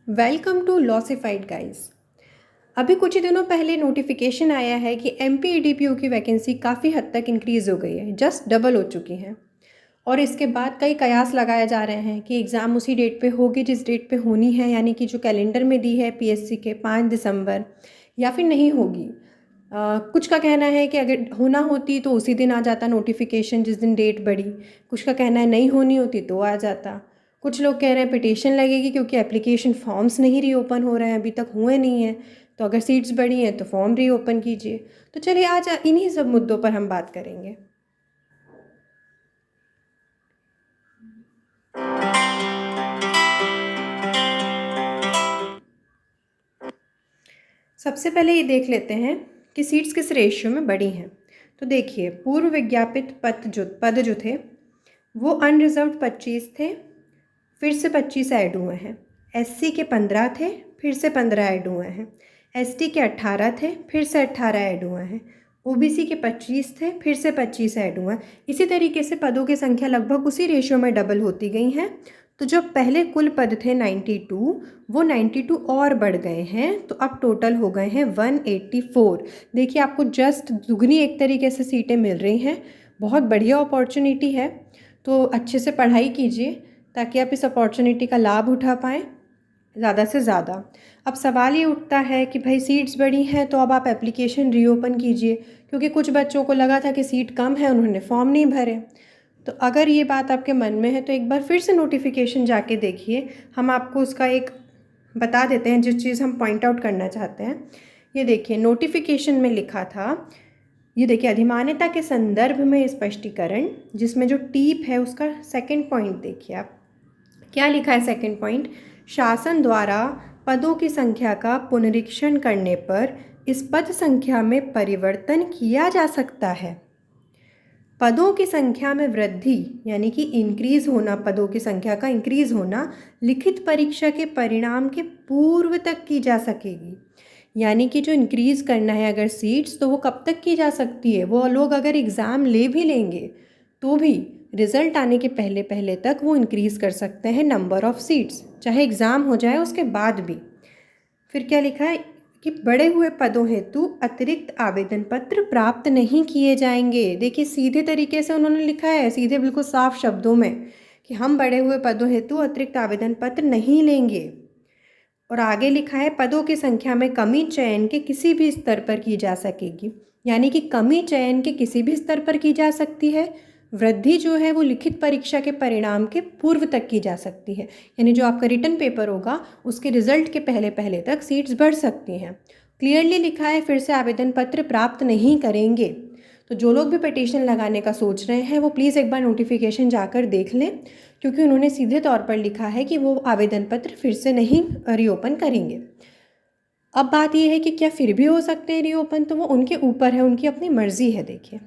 Welcome to लॉसिफाइड guys. अभी कुछ ही दिनों पहले नोटिफिकेशन आया है कि एमपी ईडीपीयू की वैकेंसी काफ़ी हद तक इंक्रीज़ हो गई है, जस्ट डबल हो चुकी हैं। और इसके बाद कई कयास लगाए जा रहे हैं कि एग्ज़ाम उसी डेट पे होगी जिस डेट पे होनी है, यानी कि जो कैलेंडर में दी है पीएससी के 5 दिसंबर, या फिर नहीं होगी। कुछ का कहना है कि अगर होना होती तो उसी दिन आ जाता नोटिफिकेशन जिस दिन डेट बढ़ी। कुछ का कहना है नहीं होनी होती तो आ जाता। कुछ लोग कह रहे हैं पिटीशन लगेगी क्योंकि एप्लीकेशन फॉर्म्स नहीं रीओपन हो रहे हैं, अभी तक हुए नहीं हैं। तो अगर सीट्स बढ़ी हैं तो फॉर्म रीओपन कीजिए। तो चलिए आज इन्हीं सब मुद्दों पर हम बात करेंगे। सबसे पहले ये देख लेते हैं कि सीट्स किस रेशियो में बढ़ी हैं। तो देखिए, पूर्व विज्ञापित पद जो थे वो अनरिजर्व्ड 25 थे, फिर से 25 ऐड हुए हैं। एससी के 15 थे, फिर से 15 ऐड हुए हैं। एसटी के 18 थे, फिर से 18 ऐड हुए हैं। ओबीसी के 25 थे, फिर से 25 ऐड हुए हैं। इसी तरीके से पदों की संख्या लगभग उसी रेशियो में डबल होती गई हैं। तो जो पहले कुल पद थे 92, वो 92 और बढ़ गए हैं, तो अब टोटल हो गए हैं 184। देखिए, आपको जस्ट दुगनी एक तरीके से सीटें मिल रही हैं। बहुत बढ़िया अपॉर्चुनिटी है, तो अच्छे से पढ़ाई कीजिए ताकि आप इस अपॉर्चुनिटी का लाभ उठा पाएँ ज़्यादा से ज़्यादा। अब सवाल ये उठता है कि भाई सीट्स बढ़ी हैं तो अब आप एप्लीकेशन रीओपन कीजिए, क्योंकि कुछ बच्चों को लगा था कि सीट कम है, उन्होंने फॉर्म नहीं भरे। तो अगर ये बात आपके मन में है तो एक बार फिर से नोटिफिकेशन जाके देखिए। हम आपको उसका एक बता देते हैं जिस चीज़ हम पॉइंट आउट करना चाहते हैं। ये देखिए, नोटिफिकेशन में लिखा था, ये देखिए अधिमान्यता के संदर्भ में स्पष्टीकरण, जिसमें जो टीप है उसका सेकंड पॉइंट देखिए आप। क्या लिखा है सेकंड पॉइंट? शासन द्वारा पदों की संख्या का पुनरीक्षण करने पर इस पद संख्या में परिवर्तन किया जा सकता है। पदों की संख्या में वृद्धि यानी कि इंक्रीज होना, पदों की संख्या का इंक्रीज होना लिखित परीक्षा के परिणाम के पूर्व तक की जा सकेगी। यानी कि जो इंक्रीज करना है अगर सीट्स, तो वो कब तक की जा सकती है? वो लोग अगर एग्ज़ाम ले भी लेंगे तो भी रिज़ल्ट आने के पहले पहले तक वो इंक्रीज़ कर सकते हैं नंबर ऑफ़ सीट्स, चाहे एग्ज़ाम हो जाए उसके बाद भी। फिर क्या लिखा है कि बढ़े हुए पदों हेतु अतिरिक्त आवेदन पत्र प्राप्त नहीं किए जाएंगे। देखिए, सीधे तरीके से उन्होंने लिखा है, सीधे बिल्कुल साफ शब्दों में, कि हम बढ़े हुए पदों हेतु अतिरिक्त आवेदन पत्र नहीं लेंगे। और आगे लिखा है पदों की संख्या में कमी चयन के किसी भी स्तर पर की जा सकेगी। यानी कि कमी चयन के किसी भी स्तर पर की जा सकती है। वृद्धि जो है वो लिखित परीक्षा के परिणाम के पूर्व तक की जा सकती है। यानी जो आपका रिटन पेपर होगा उसके रिजल्ट के पहले पहले तक सीट्स बढ़ सकती हैं। क्लियरली लिखा है फिर से आवेदन पत्र प्राप्त नहीं करेंगे। तो जो लोग भी पिटीशन लगाने का सोच रहे हैं वो प्लीज़ एक बार नोटिफिकेशन जाकर देख लें, क्योंकि उन्होंने सीधे तौर पर लिखा है कि वो आवेदन पत्र फिर से नहीं रीओपन करेंगे। अब बात ये है कि क्या फिर भी हो सकते हैं रीओपन, तो वो उनके ऊपर है, उनकी अपनी मर्ज़ी है। देखिए,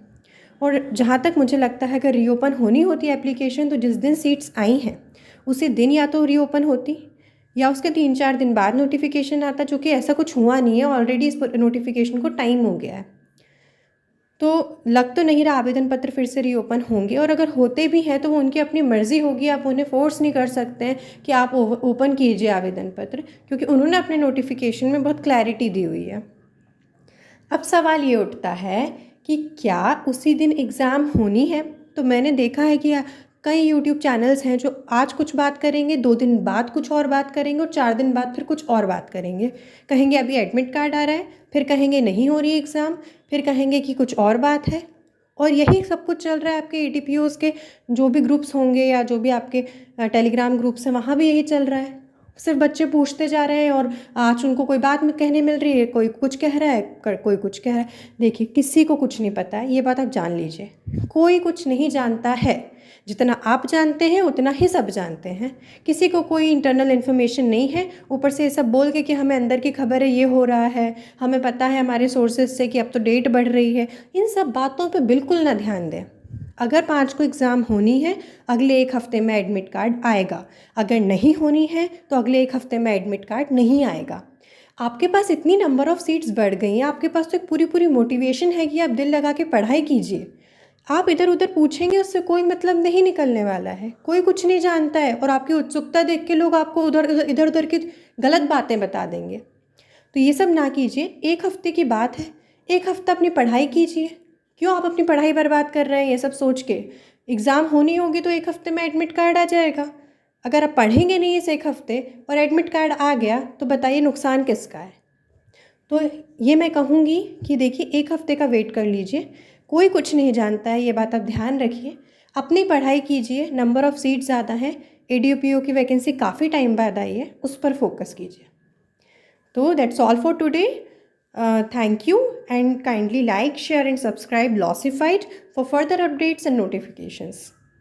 और जहाँ तक मुझे लगता है अगर रीओपन होनी होती एप्लीकेशन तो जिस दिन सीट्स आई हैं उसी दिन या तो रीओपन होती या उसके 3-4 दिन बाद नोटिफिकेशन आता, जो कि ऐसा कुछ हुआ नहीं है। ऑलरेडी इस नोटिफिकेशन को टाइम हो गया है, तो लग तो नहीं रहा आवेदन पत्र फिर से रीओपन होंगे। और अगर होते भी हैं तो वो उनकी अपनी मर्ज़ी होगी, आप उन्हें फोर्स नहीं कर सकते हैं कि आप ओपन कीजिए आवेदन पत्र, क्योंकि उन्होंने अपने नोटिफिकेशन में बहुत क्लैरिटी दी हुई है। अब सवाल ये उठता है कि क्या उसी दिन एग्ज़ाम होनी है? तो मैंने देखा है कि कई यूट्यूब चैनल्स हैं जो आज कुछ बात करेंगे, 2 दिन बाद कुछ और बात करेंगे, और 4 दिन बाद फिर कुछ और बात करेंगे। कहेंगे अभी एडमिट कार्ड आ रहा है, फिर कहेंगे नहीं हो रही एग्ज़ाम, फिर कहेंगे कि कुछ और बात है। और यही सब कुछ चल रहा है आपके ईटीपीओज़ के जो भी ग्रुप्स होंगे या जो भी आपके टेलीग्राम ग्रुप्स हैं, वहाँ भी यही चल रहा है। सिर्फ बच्चे पूछते जा रहे हैं और आज उनको कोई बात में कहने मिल रही है, कोई कुछ कह रहा है, कोई कुछ कह रहा है। देखिए, किसी को कुछ नहीं पता है, ये बात आप जान लीजिए। कोई कुछ नहीं जानता है। जितना आप जानते हैं उतना ही सब जानते हैं। किसी को कोई इंटरनल इन्फॉर्मेशन नहीं है। ऊपर से ये सब बोल के कि हमें अंदर की खबर है, ये हो रहा है, हमें पता है हमारे सोर्सेज से कि अब तो डेट बढ़ रही है, इन सब बातों पे बिल्कुल ना ध्यान दें। अगर 5 को एग्ज़ाम होनी है, अगले 1 हफ़्ते में एडमिट कार्ड आएगा। अगर नहीं होनी है तो अगले 1 हफ़्ते में एडमिट कार्ड नहीं आएगा। आपके पास इतनी नंबर ऑफ़ सीट्स बढ़ गई हैं, आपके पास तो एक पूरी पूरी मोटिवेशन है कि आप दिल लगा के पढ़ाई कीजिए। आप इधर उधर पूछेंगे उससे कोई मतलब नहीं निकलने वाला है, कोई कुछ नहीं जानता है और आपकी उत्सुकता देख के लोग आपको इधर उधर की गलत बातें बता देंगे। तो ये सब ना कीजिए, 1 हफ्ते की बात है, 1 हफ्ता अपनी पढ़ाई कीजिए। क्यों आप अपनी पढ़ाई बर्बाद कर रहे हैं ये सब सोच के? एग्ज़ाम होनी होगी तो 1 हफ्ते में एडमिट कार्ड आ जाएगा। अगर आप पढ़ेंगे नहीं इस 1 हफ्ते और एडमिट कार्ड आ गया तो बताइए नुकसान किसका है? तो ये मैं कहूँगी कि देखिए 1 हफ्ते का वेट कर लीजिए, कोई कुछ नहीं जानता है, ये बात आप ध्यान रखिए। अपनी पढ़ाई कीजिए, नंबर ऑफ़ सीट ज़्यादा हैं, एडीओपीओ की वैकेंसी काफ़ी टाइम बाद आई है, उस पर फोकस कीजिए। तो that's all for today. Thank you and kindly like, share and subscribe Lossified for further updates and notifications.